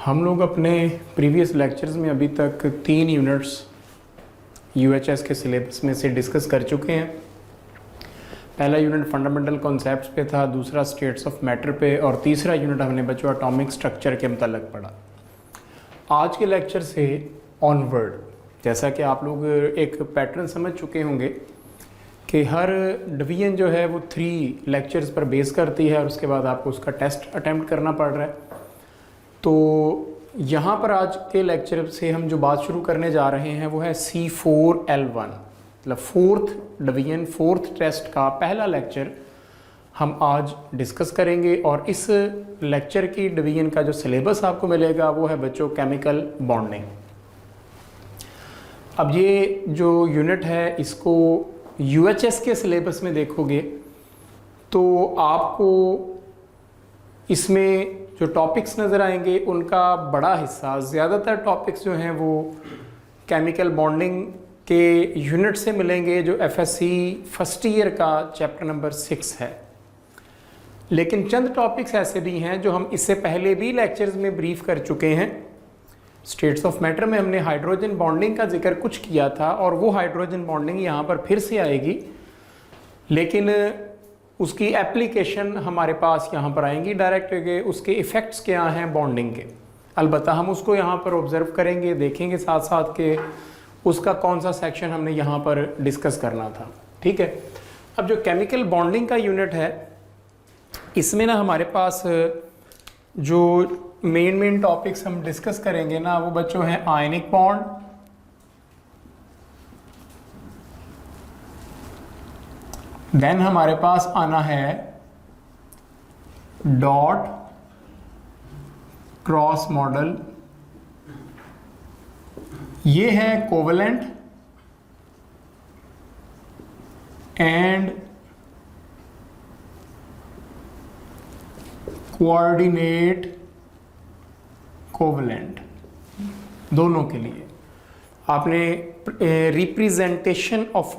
हम लोग अपने प्रीवियस लेक्चर्स में अभी तक 3 यूनिट्स यूएचएस के सिलेबस में से डिस्कस कर चुके हैं। पहला यूनिट फंडामेंटल कॉन्सेप्ट्स पे था, दूसरा स्टेट्स ऑफ मैटर पे और तीसरा यूनिट हमने बच्चों एटॉमिक स्ट्रक्चर के मतलब पढ़ा। आज के लेक्चर से ऑनवर्ड, जैसा कि आप लोग एक पैटर्न समझ चुके होंगे कि हर डिवीजन जो है वो 3 लेक्चर्स पर बेस करती है और उसके बाद आपको उसका टेस्ट अटेम्प्ट करना पड़ रहा है। तो यहाँ पर आज के लेक्चर से हम जो बात शुरू करने जा रहे हैं वो है C4L1, मतलब 4th डिवीजन 4th टेस्ट का पहला लेक्चर हम आज डिस्कस करेंगे। और इस लेक्चर की डिवीजन का जो सिलेबस आपको मिलेगा वो है बच्चों केमिकल बॉन्डिंग। अब ये जो यूनिट है इसको यूएचएस के सिलेबस में देखोगे तो आपको इसमें जो टॉपिक्स नज़र आएंगे उनका बड़ा हिस्सा, ज़्यादातर टॉपिक्स जो हैं वो केमिकल बॉन्डिंग के यूनिट से मिलेंगे जो एफएससी फर्स्ट ईयर का चैप्टर नंबर 6 है। लेकिन चंद टॉपिक्स ऐसे भी हैं जो हम इससे पहले भी लेक्चर्स में ब्रीफ कर चुके हैं। स्टेट्स ऑफ मैटर में हमने हाइड्रोजन बॉन्डिंग का जिक्र कुछ किया था और वो हाइड्रोजन बॉन्डिंग यहाँ पर फिर से आएगी, लेकिन उसकी एप्लीकेशन हमारे पास यहाँ पर आएंगी डायरेक्ट, उसके इफ़ेक्ट्स क्या हैं बॉन्डिंग के। अलबत्ता हम उसको यहाँ पर ऑब्जर्व करेंगे, देखेंगे साथ साथ के उसका कौन सा सेक्शन हमने यहाँ पर डिस्कस करना था। ठीक है, अब जो केमिकल बॉन्डिंग का यूनिट है इसमें ना हमारे पास जो मेन टॉपिक्स हम डिस्कस करेंगे ना वो बच्चों हैं आयनिक बॉन्ड, देन हमारे पास आना है डॉट क्रॉस मॉडल, ये है कोवेलेंट एंड कोऑर्डिनेट कोवेलेंट, दोनों के लिए आपने रिप्रेजेंटेशन ऑफ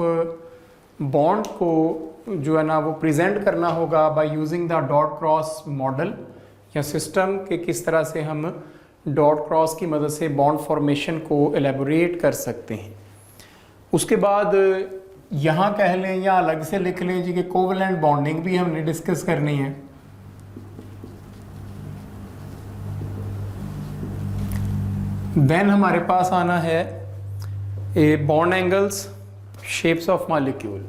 बॉन्ड को जो है ना वो प्रेजेंट करना होगा by using the dot cross model या सिस्टम के किस तरह से हम डॉट क्रॉस की मदद से बॉन्ड फॉर्मेशन को एलेबोरेट कर सकते हैं। उसके बाद यहाँ कह लें या अलग से लिख लें जी कि कोवेलेंट बॉन्डिंग भी हमने डिस्कस करनी है। देन हमारे पास आना है a bond angles, shapes of molecule,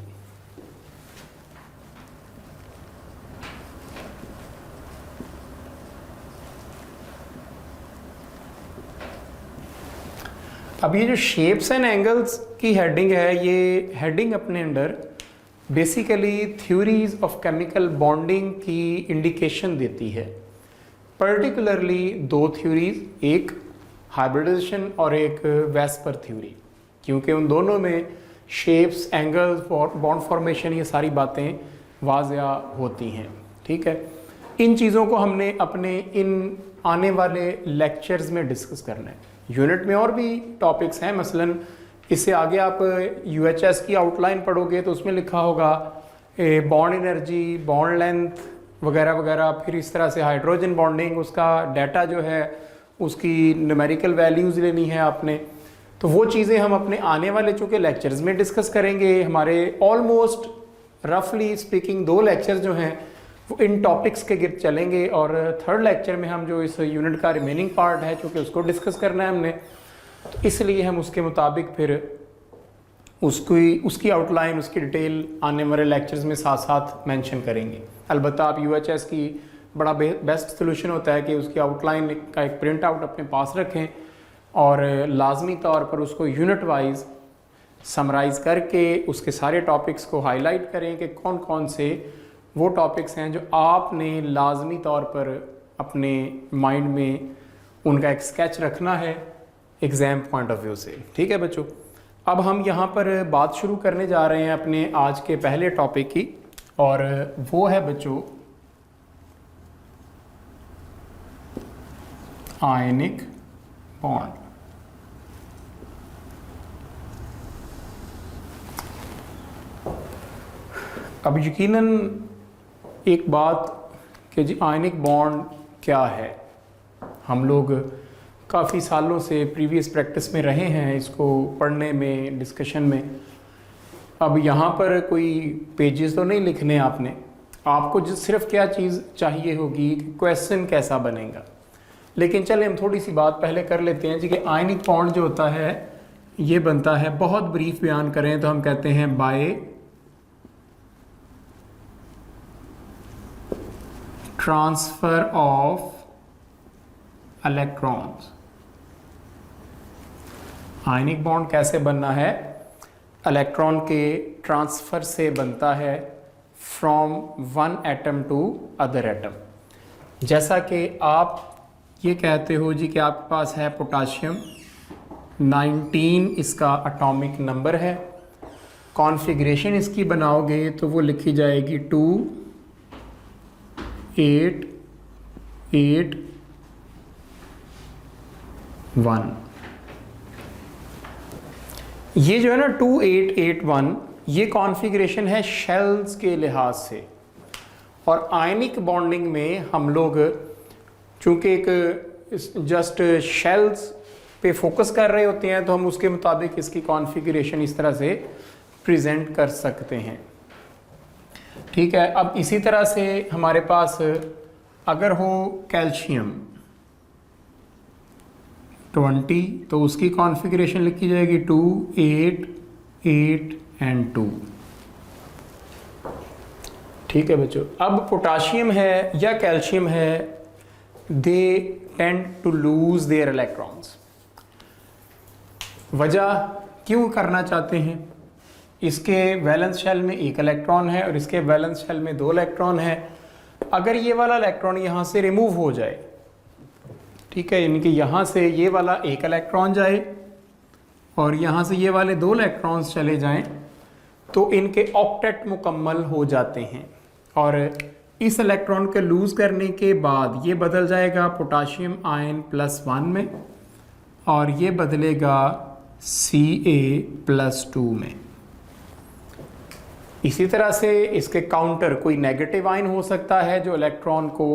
अब ये जो शेप्स एंड एंगल्स की हेडिंग है, ये हेडिंग अपने अंदर basically theories of chemical bonding की इंडिकेशन देती है। पर्टिकुलरली 2 थ्योरीज, एक हाइब्रिडाइजेशन और एक वेस्पर थ्योरी, क्योंकि उन दोनों में शेप्स, एंगल्स, बॉन्ड फॉर्मेशन, ये सारी बातें वाज़िया होती हैं। ठीक है, इन चीज़ों को हमने अपने इन आने वाले लेक्चर्स में डिस्कस करना है। यूनिट में और भी टॉपिक्स हैं, मसलन इससे आगे आप यूएचएस की आउटलाइन पढ़ोगे तो उसमें लिखा होगा बॉन्ड एनर्जी, बॉन्ड लेंथ वगैरह वगैरह, फिर इस तरह से हाइड्रोजन बॉन्डिंग, उसका डाटा जो है उसकी न्यूमेरिकल वैल्यूज़ लेनी है आपने। तो वो चीज़ें हम अपने आने वाले चूँकि लेक्चर्स में डिस्कस करेंगे। हमारे ऑलमोस्ट रफली स्पीकिंग 2 लेक्चर्स जो हैं वो इन टॉपिक्स के गिर्द चलेंगे और 3rd लेक्चर में हम जो इस यूनिट का रिमेनिंग पार्ट है चूँकि उसको डिस्कस करना है हमने, तो इसलिए हम उसके मुताबिक फिर उसकी आउटलाइन, उसकी डिटेल आने वाले लेक्चर्स में साथ साथ मेंशन करेंगे। अलबत्ता आप यूएचएस की बड़ा बेस्ट सोल्यूशन होता है कि उसकी आउटलाइन का एक प्रिंट आउट अपने पास रखें और लाजमी तौर पर उसको यूनिट वाइज समराइज़ करके उसके सारे टॉपिक्स को हाईलाइट करें कि कौन कौन से वो टॉपिक्स हैं जो आपने लाजमी तौर पर अपने माइंड में उनका एक स्केच रखना है एग्ज़ाम पॉइंट ऑफ व्यू से। ठीक है बच्चों, अब हम यहाँ पर बात शुरू करने जा रहे हैं अपने आज के पहले टॉपिक की, और वो है बच्चों आयनिक बॉन्ड। अब यकीनन एक बात कि जी आयनिक बॉन्ड क्या है, हम लोग काफ़ी सालों से प्रीवियस प्रैक्टिस में रहे हैं इसको पढ़ने में, डिस्कशन में। अब यहाँ पर कोई पेजेस तो नहीं लिखने आपने, आपको जो सिर्फ क्या चीज़ चाहिए होगी कि क्वेश्चन कैसा बनेगा। लेकिन चले हम थोड़ी सी बात पहले कर लेते हैं जी कि आयनिक बॉन्ड जो होता है ये बनता है, बहुत ब्रीफ बयान करें तो हम कहते हैं by transfer of electrons. Ionic bond कैसे बनना है? इलेक्ट्रॉन के ट्रांसफर से बनता है from one atom to other atom. जैसा कि आप ये कहते हो जी कि आपके पास है पोटाशियम, 19 इसका एटॉमिक नंबर है, कॉन्फ़िगरेशन इसकी बनाओगे तो वो लिखी जाएगी 2 8 8 1। ये जो है ना 2 8 8 1, ये कॉन्फ़िगरेशन है शेल्स के लिहाज से। और आयनिक बॉन्डिंग में हम लोग चूँकि एक जस्ट शेल्स पे फोकस कर रहे होते हैं तो हम उसके मुताबिक इसकी कॉन्फ़िगरेशन इस तरह से प्रेजेंट कर सकते हैं। ठीक है, अब इसी तरह से हमारे पास अगर हो कैल्शियम 20 तो उसकी कॉन्फ़िगरेशन लिखी जाएगी 2 8 8 एंड 2। ठीक है बच्चों, अब पोटाशियम है या कैल्शियम है, they tend to lose their electrons. वजह क्यों करना चाहते हैं? इसके वैलेंस शेल में 1 इलेक्ट्रॉन है और इसके वैलेंस शेल में 2 इलेक्ट्रॉन है। अगर ये वाला इलेक्ट्रॉन यहाँ से रिमूव हो जाए, ठीक है, यानी कि यहाँ से ये वाला 1 इलेक्ट्रॉन जाए और यहाँ से ये वाले 2 इलेक्ट्रॉन्स चले जाएं तो इनके ऑक्टेट मुकम्मल हो जाते हैं। और इस इलेक्ट्रॉन के लूज करने के बाद ये बदल जाएगा पोटाशियम आयन +1 में और ये बदलेगा Ca+2 में। इसी तरह से इसके काउंटर कोई नेगेटिव आयन हो सकता है जो इलेक्ट्रॉन को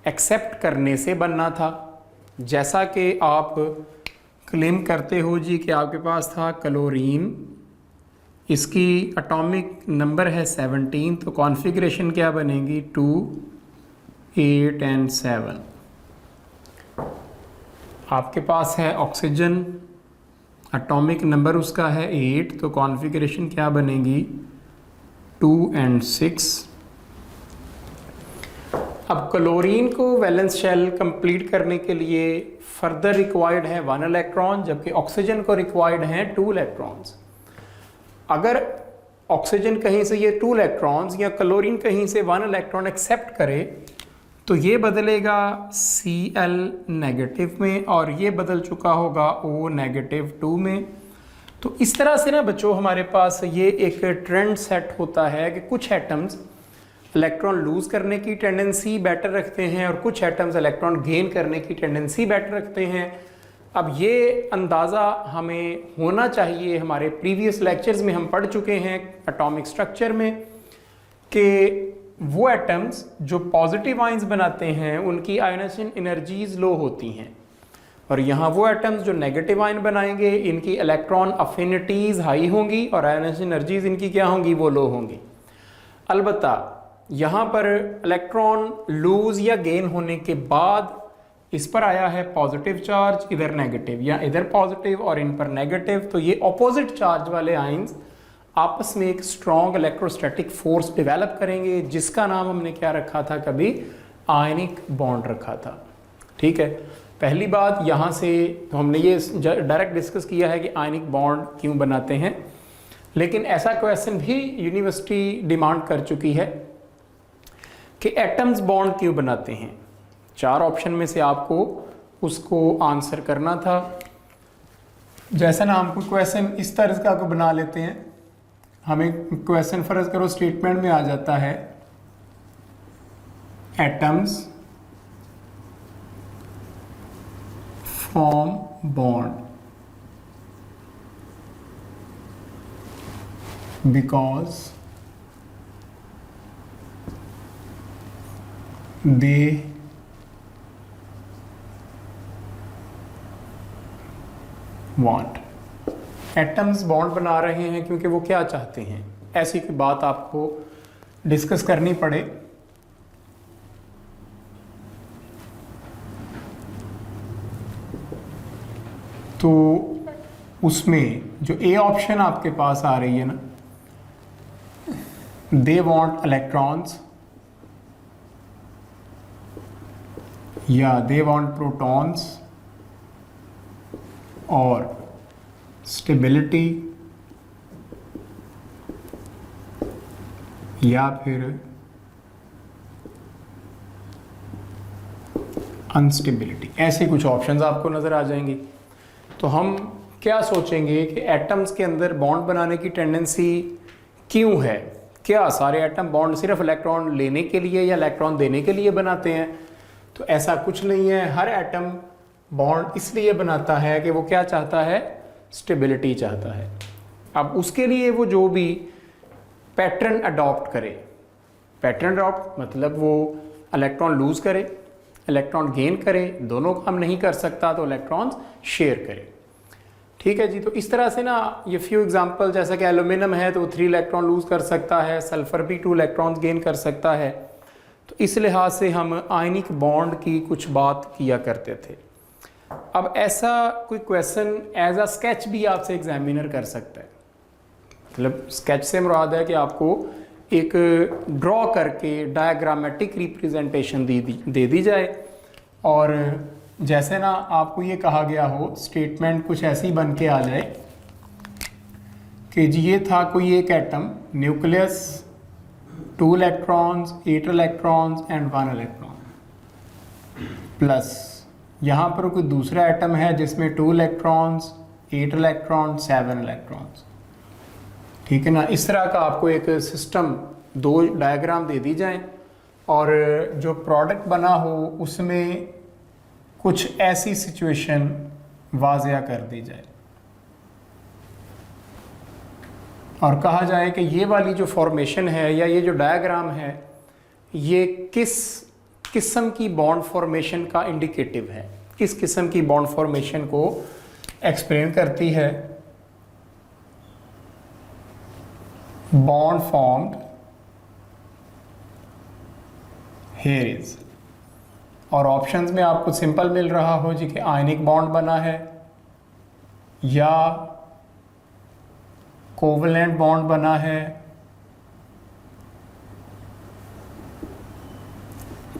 एक्सेप्ट करने से बनना था। जैसा कि आप क्लेम करते हो जी कि आपके पास था क्लोरीन, इसकी एटॉमिक नंबर है 17, तो कॉन्फ़िगरेशन क्या बनेगी 2 8 एंड 7। आपके पास है ऑक्सीजन, एटॉमिक नंबर उसका है 8, तो कॉन्फ़िगरेशन क्या बनेगी 2 एंड 6। अब क्लोरीन को वैलेंस शेल कंप्लीट करने के लिए फर्दर रिक्वायर्ड है 1 इलेक्ट्रॉन, जबकि ऑक्सीजन को रिक्वायर्ड है 2 इलेक्ट्रॉन्स। अगर ऑक्सीजन कहीं से ये 2 इलेक्ट्रॉन्स या क्लोरीन कहीं से 1 इलेक्ट्रॉन एक्सेप्ट करे तो ये बदलेगा Cl नेगेटिव में और ये बदल चुका होगा O-2 में। तो इस तरह से ना बच्चों हमारे पास ये एक ट्रेंड सेट होता है कि कुछ एटम्स इलेक्ट्रॉन लूज करने की टेंडेंसी बेटर रखते हैं और कुछ एटम्स इलेक्ट्रॉन गेन करने की टेंडेंसी बेटर रखते हैं। अब ये अंदाज़ा हमें होना चाहिए, हमारे प्रीवियस लेक्चर्स में हम पढ़ चुके हैं एटॉमिक स्ट्रक्चर में कि वो एटम्स जो पॉजिटिव आयंस बनाते हैं उनकी आयनाइजेशन एनर्जीज लो होती हैं और यहाँ वो एटम्स जो नेगेटिव आयन बनाएंगे इनकी इलेक्ट्रॉन अफिनिटीज़ हाई होंगी और आयनाइजेशन एनर्जीज इनकी क्या होंगी, वो लो होंगी। अलबत्ता यहाँ पर इलेक्ट्रॉन लूज या गेन होने के बाद इस पर आया है पॉजिटिव चार्ज, इधर नेगेटिव, या इधर पॉजिटिव और इन पर नेगेटिव, तो ये ऑपोजिट चार्ज वाले आयंस आपस में एक स्ट्रॉन्ग इलेक्ट्रोस्टैटिक फोर्स डेवलप करेंगे जिसका नाम हमने क्या रखा था, कभी आयनिक बॉन्ड रखा था। ठीक है, पहली बात यहाँ से तो हमने ये डायरेक्ट डिस्कस किया है कि आयनिक बॉन्ड क्यों बनाते हैं, लेकिन ऐसा क्वेश्चन भी यूनिवर्सिटी डिमांड कर चुकी है कि एटम्स बॉन्ड क्यों बनाते हैं। 4 ऑप्शन में से आपको उसको आंसर करना था। जैसा ना हमको क्वेश्चन इस तरह का को बना लेते हैं, हमें क्वेश्चन फर्ज करो स्टेटमेंट में आ जाता है atoms form bond because they want. Atoms bond बना रहे हैं क्योंकि वो क्या चाहते हैं, ऐसी कोई बात आपको डिस्कस करनी पड़े तो उसमें जो ए ऑप्शन आपके पास आ रही है ना, दे वांट इलेक्ट्रॉन्स या दे वांट प्रोटॉन्स और स्टेबिलिटी या फिर अनस्टेबिलिटी, ऐसे कुछ ऑप्शंस आपको नज़र आ जाएंगे। तो हम क्या सोचेंगे कि एटम्स के अंदर बॉन्ड बनाने की टेंडेंसी क्यों है, क्या सारे एटम बॉन्ड सिर्फ इलेक्ट्रॉन लेने के लिए या इलेक्ट्रॉन देने के लिए बनाते हैं? तो ऐसा कुछ नहीं है। हर एटम बॉन्ड इसलिए बनाता है कि वो क्या चाहता है, स्टेबिलिटी चाहता है। अब उसके लिए वो जो भी पैटर्न अडॉप्ट करे, पैटर्न अडॉप्ट मतलब वो इलेक्ट्रॉन लूज करे, इलेक्ट्रॉन गेन करे, दोनों काम नहीं कर सकता तो इलेक्ट्रॉन्स शेयर करे। ठीक है जी। तो इस तरह से ना ये फ्यू एग्जांपल, जैसा कि एल्यूमिनियम है तो 3 इलेक्ट्रॉन लूज कर सकता है, सल्फर भी 2 इलेक्ट्रॉन्स गेन कर सकता है। तो इस लिहाज से हम आयनिक बॉन्ड की कुछ बात किया करते थे। अब ऐसा कोई क्वेश्चन एज अ स्केच भी आपसे एग्जामिनर कर सकता है। मतलब स्केच से मुराद है कि आपको एक ड्रॉ करके डायग्रामेटिक रिप्रेजेंटेशन दे दी जाए और जैसे ना आपको ये कहा गया हो, स्टेटमेंट कुछ ऐसी बन के आ जाए कि जी ये था कोई एक atom, nucleus, 2 electrons, 8 electrons and 1 electron, plus यहाँ पर कोई दूसरा एटम है जिसमें 2 इलेक्ट्रॉन्स, 8 इलेक्ट्रॉन्स, 7 इलेक्ट्रॉन्स। ठीक है ना। इस तरह का आपको एक सिस्टम, 2 डायग्राम दे दी जाएं और जो प्रोडक्ट बना हो उसमें कुछ ऐसी सिचुएशन वाज़िया कर दी जाए और कहा जाए कि ये वाली जो फॉर्मेशन है या ये जो डायग्राम है ये किस किस्म की बॉन्ड फॉर्मेशन का इंडिकेटिव है, किस किस्म की बॉन्ड फॉर्मेशन को एक्सप्लेन करती है। बॉन्ड फॉर्म्ड हियर इज, और ऑप्शंस में आपको सिंपल मिल रहा हो जी कि आयनिक बॉन्ड बना है या कोवलेंट बॉन्ड बना है,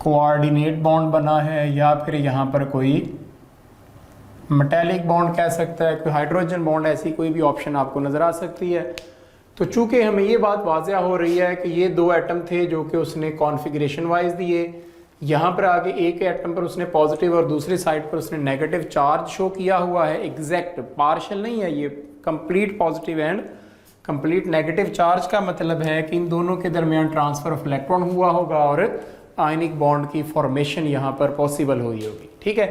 कोऑर्डिनेट बॉन्ड बना है, या फिर यहाँ पर कोई मेटेलिक बॉन्ड कह सकता है, कोई हाइड्रोजन बॉन्ड, ऐसी कोई भी ऑप्शन आपको नज़र आ सकती है। तो चूंकि हमें ये बात वाज़िया हो रही है कि ये 2 एटम थे जो कि उसने कॉन्फ़िगरेशन वाइज दिए, यहाँ पर आगे एक एटम पर उसने पॉजिटिव और दूसरी साइड पर उसने नेगेटिव चार्ज शो किया हुआ है, एग्जैक्ट पार्शियल नहीं है, ये complete positive and complete negative charge का मतलब है कि इन दोनों के दरमियान ट्रांसफ़र ऑफ इलेक्ट्रॉन हुआ होगा और आयनिक बॉन्ड की फॉर्मेशन यहाँ पर पॉसिबल हुई होगी। ठीक है।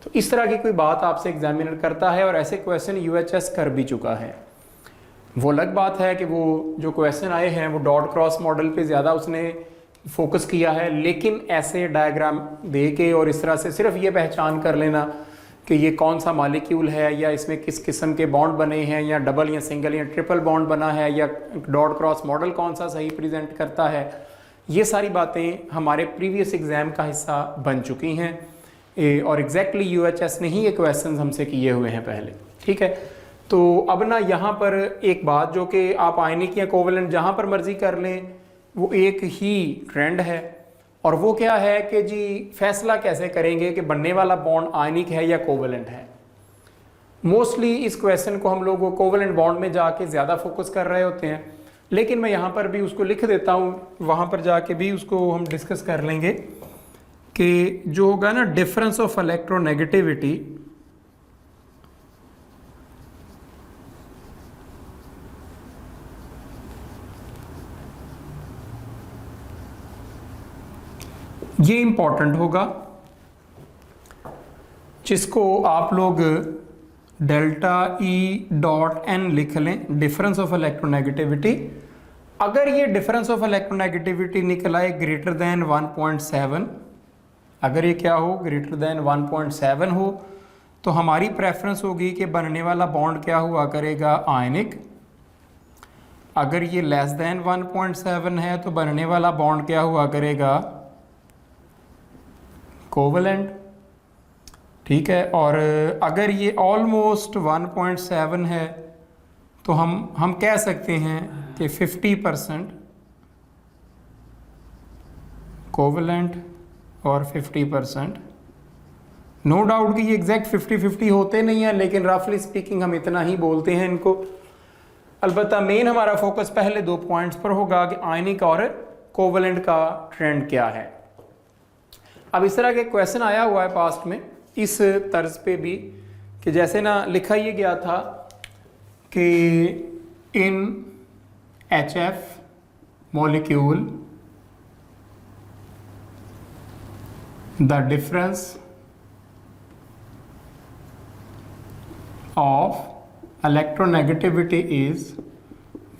तो इस तरह की कोई बात आपसे एग्जामिनर करता है और ऐसे क्वेश्चन यूएचएस कर भी चुका है। वो अलग बात है कि वो जो क्वेश्चन आए हैं वो डॉट क्रॉस मॉडल पे ज़्यादा उसने फोकस किया है, लेकिन ऐसे डायग्राम दे के और इस तरह से सिर्फ ये पहचान कर लेना कि ये कौन सा मॉलिक्यूल है या इसमें किस किस्म के बॉन्ड बने हैं या डबल या सिंगल या ट्रिपल बॉन्ड बना है या डॉट क्रॉस मॉडल कौन सा सही प्रेजेंट करता है, ये सारी बातें हमारे प्रीवियस एग्ज़ाम का हिस्सा बन चुकी हैं और एग्जैक्टली यूएचएस ने ही ये क्वेश्चन हमसे किए हुए हैं पहले। ठीक है। तो अब ना यहाँ पर एक बात जो कि आप आयनिक या कोवलेंट जहाँ पर मर्जी कर लें वो एक ही ट्रेंड है, और वो क्या है कि जी फैसला कैसे करेंगे कि बनने वाला बॉन्ड आयनिक है या कोवलेंट है। मोस्टली इस क्वेश्चन को हम लोग कोवलेंट बॉन्ड में जाके ज़्यादा फोकस कर रहे होते हैं, लेकिन मैं यहाँ पर भी उसको लिख देता हूँ, वहाँ पर जाके भी उसको हम डिस्कस कर लेंगे कि जो होगा ना डिफरेंस ऑफ इलेक्ट्रोनेगेटिविटी, ये इंपॉर्टेंट होगा, जिसको आप लोग डेल्टा ई डॉट एन लिख लें, डिफरेंस ऑफ इलेक्ट्रोनेगेटिविटी। अगर ये डिफरेंस ऑफ इलेक्ट्रोनेगेटिविटी निकल आए ग्रेटर देन 1.7, अगर ये क्या हो ग्रेटर देन 1.7 हो, तो हमारी प्रेफरेंस होगी कि बनने वाला बॉन्ड क्या हुआ करेगा, आयनिक। अगर ये लेस देन 1.7 है तो बनने वाला बॉन्ड क्या हुआ करेगा, कोवलेंट। ठीक है, और अगर ये ऑलमोस्ट 1.7 है तो हम कह सकते हैं कि 50% कोवलेंट और 50%। नो डाउट कि ये एग्जैक्ट 50-50 होते नहीं हैं, लेकिन रफली स्पीकिंग हम इतना ही बोलते हैं इनको। अलबत्ता मेन हमारा फोकस पहले 2 पॉइंट्स पर होगा कि आयनिक और कोवलेंट का ट्रेंड क्या है। अब इस तरह के क्वेश्चन आया हुआ है पास्ट में इस तर्ज पे भी कि जैसे ना लिखा ये गया था कि इन HF molecule the difference of electronegativity is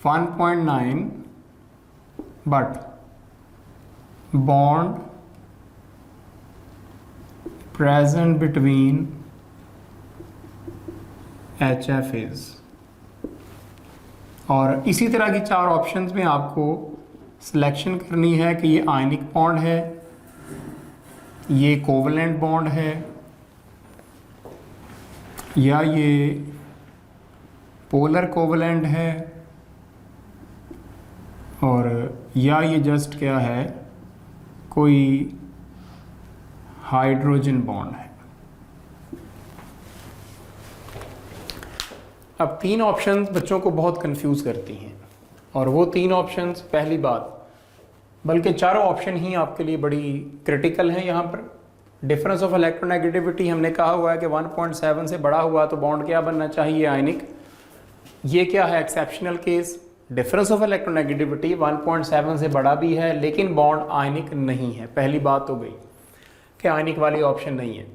1.9 but bond present between HF is। और इसी तरह की 4 ऑप्शंस में आपको सिलेक्शन करनी है कि ये आयनिक बॉन्ड है, ये कोवलेंट बॉन्ड है, या ये पोलर कोवलेंट है, और या ये जस्ट क्या है, कोई हाइड्रोजन बॉन्ड है। अब 3 ऑप्शंस बच्चों को बहुत कंफ्यूज करती हैं, और वो 3 ऑप्शंस, पहली बात, बल्कि चारों ऑप्शन ही आपके लिए बड़ी क्रिटिकल हैं। यहाँ पर डिफरेंस ऑफ इलेक्ट्रोनेगेटिविटी हमने कहा हुआ है कि 1.7 से बड़ा हुआ तो बॉन्ड क्या बनना चाहिए, आयनिक। ये क्या है, exceptional case. Difference of electronegativity 1.7 से बड़ा भी है लेकिन बॉन्ड आयनिक नहीं है। पहली बात हो गई कि आयनिक वाली ऑप्शन नहीं है।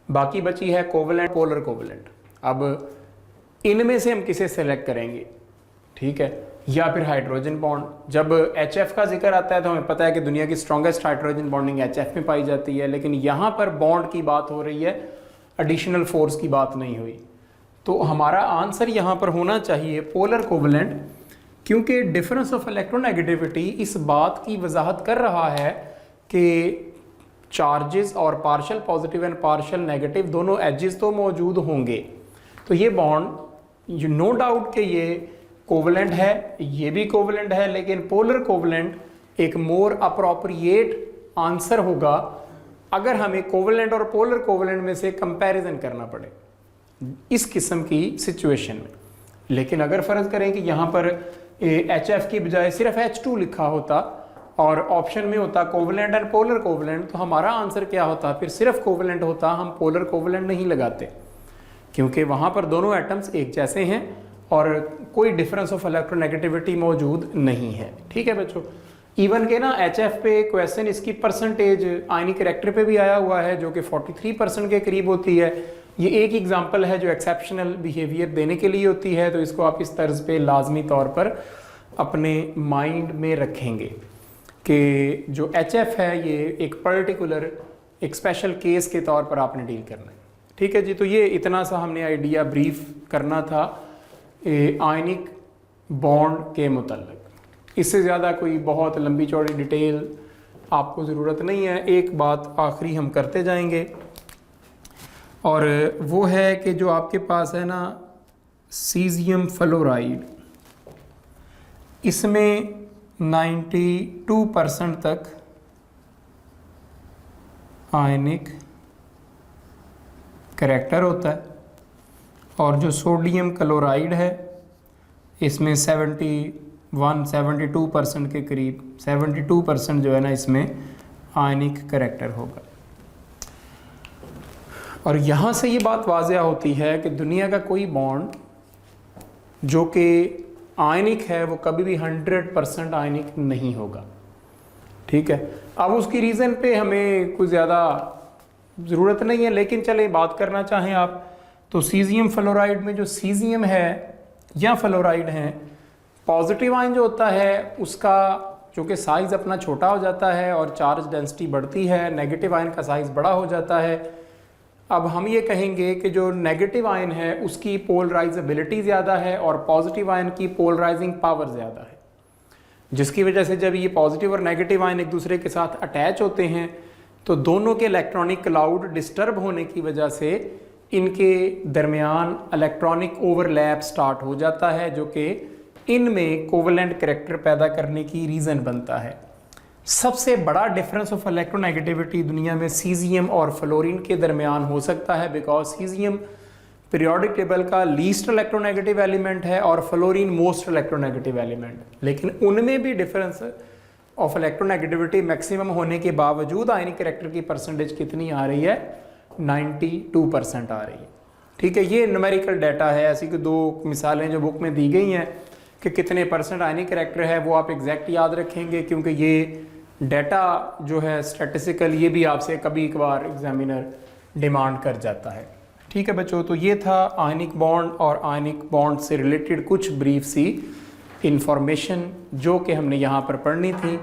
बाकी बची है कोवलेंट, पोलर कोवलेंट। अब इनमें से हम किसे सेलेक्ट करेंगे, ठीक है, या फिर हाइड्रोजन बॉन्ड। जब HF का जिक्र आता है तो हमें पता है कि दुनिया की स्ट्रॉन्गेस्ट हाइड्रोजन बॉन्डिंग HF में पाई जाती है, लेकिन यहाँ पर बॉन्ड की बात हो रही है, एडिशनल फोर्स की बात नहीं हुई। तो हमारा आंसर यहाँ पर होना चाहिए पोलर कोवलेंट, क्योंकि डिफरेंस ऑफ इलेक्ट्रोनेगेटिविटी इस बात की वजाहत कर रहा है कि चार्जेस और partial positive and partial negative दोनों एजेस तो मौजूद होंगे। तो ये बॉन्ड नो डाउट कि ये कोवलेंट है, ये भी कोवलेंट है, लेकिन पोलर कोवलेंट एक मोर अप्रोप्रिएट आंसर होगा अगर हमें कोवलेंट और पोलर कोवलेंट में से कंपैरिजन करना पड़े इस किस्म की सिचुएशन में। लेकिन अगर फ़र्ज़ करें कि यहाँ पर HF की बजाय सिर्फ H2 लिखा होता और ऑप्शन में होता कोवलेंट एंड पोलर कोवलेंट, तो हमारा आंसर क्या होता, फिर सिर्फ कोवलेंट होता, हम पोलर कोवलेंट नहीं लगाते, क्योंकि वहाँ पर दोनों एटम्स एक जैसे हैं और कोई डिफरेंस ऑफ इलेक्ट्रोनेगेटिविटी मौजूद नहीं है। ठीक है बच्चों, इवन के ना HF पे क्वेश्चन इसकी परसेंटेज आयनिक कैरेक्टर पे भी आया हुआ है जो कि 43% के करीब होती है। ये एक एग्जांपल है जो एक्सेप्शनल बिहेवियर देने के लिए होती है, तो इसको आप इस तर्ज पे लाजमी तौर पर अपने माइंड में रखेंगे कि जो HF है ये एक पर्टिकुलर एक स्पेशल केस के तौर पर आपने डील करना है। ठीक है जी, तो ये इतना सा हमने आइडिया ब्रीफ करना था आयनिक बॉन्ड के मुतल्लिक। इससे ज़्यादा कोई बहुत लंबी चौड़ी डिटेल आपको ज़रूरत नहीं है। एक बात आखिरी हम करते जाएंगे और वो है कि जो आपके पास है ना सीजियम फ्लोराइड, इसमें 92% तक आयनिक कैरेक्टर होता है, और जो सोडियम क्लोराइड है इसमें 72% के करीब 72% जो है ना इसमें आयनिक कैरेक्टर होगा। और यहाँ से ये बात वाज़ह होती है कि दुनिया का कोई बॉन्ड जो कि आयनिक है वो कभी भी 100% आयनिक नहीं होगा। ठीक है, अब उसकी रीज़न पे हमें कुछ ज़्यादा ज़रूरत नहीं है, लेकिन चले बात करना चाहें आप तो सीजियम फ्लोराइड में जो सीजियम है या फ्लोराइड है, पॉजिटिव आयन जो होता है उसका चूँकि साइज़ अपना छोटा हो जाता है और चार्ज डेंसिटी बढ़ती है, नेगेटिव आयन का साइज़ बड़ा हो जाता है। अब हम ये कहेंगे कि जो नेगेटिव आयन है उसकी पोलराइजेबिलिटी ज़्यादा है और पॉजिटिव आयन की पोलराइजिंग पावर ज़्यादा है, जिसकी वजह से जब ये पॉजिटिव और नेगेटिव आयन एक दूसरे के साथ अटैच होते हैं तो दोनों के इलेक्ट्रॉनिक क्लाउड डिस्टर्ब होने की वजह से इनके दरमियान इलेक्ट्रॉनिक ओवरलैप स्टार्ट हो जाता है, जो कि इनमें कोवेलेंट करैक्टर पैदा करने की रीज़न बनता है। सबसे बड़ा डिफरेंस ऑफ इलेक्ट्रोनेगेटिविटी दुनिया में सीजियम और फ्लोरीन के दरमियान हो सकता है, बिकॉज सीजियम पीरियोडिक टेबल का लीस्ट इलेक्ट्रोनेगेटिव एलिमेंट है और फ्लोरीन मोस्ट इलेक्ट्रोनेगेटिव एलिमेंट, लेकिन उनमें भी डिफरेंस ऑफ इलेक्ट्रोनेगेटिविटी मैक्सिमम होने के बावजूद आयनिक करैक्टर की परसेंटेज कितनी आ रही है, 92% आ रही है। ठीक है, ये न्यूमेरिकल डाटा है, ऐसी कि 2 मिसालें जो बुक में दी गई हैं कि कितने परसेंट आयनिक करैक्टर है, वो आप एग्जैक्ट याद रखेंगे, क्योंकि ये डाटा जो है स्टैटिस्टिकल, ये भी आपसे कभी कभार एग्जामिनर डिमांड कर जाता है। ठीक है बच्चों, तो ये था आयनिक बॉन्ड और आयनिक बॉन्ड से रिलेटेड कुछ ब्रीफ सी इंफॉर्मेशन जो कि हमने यहाँ पर पढ़नी थी।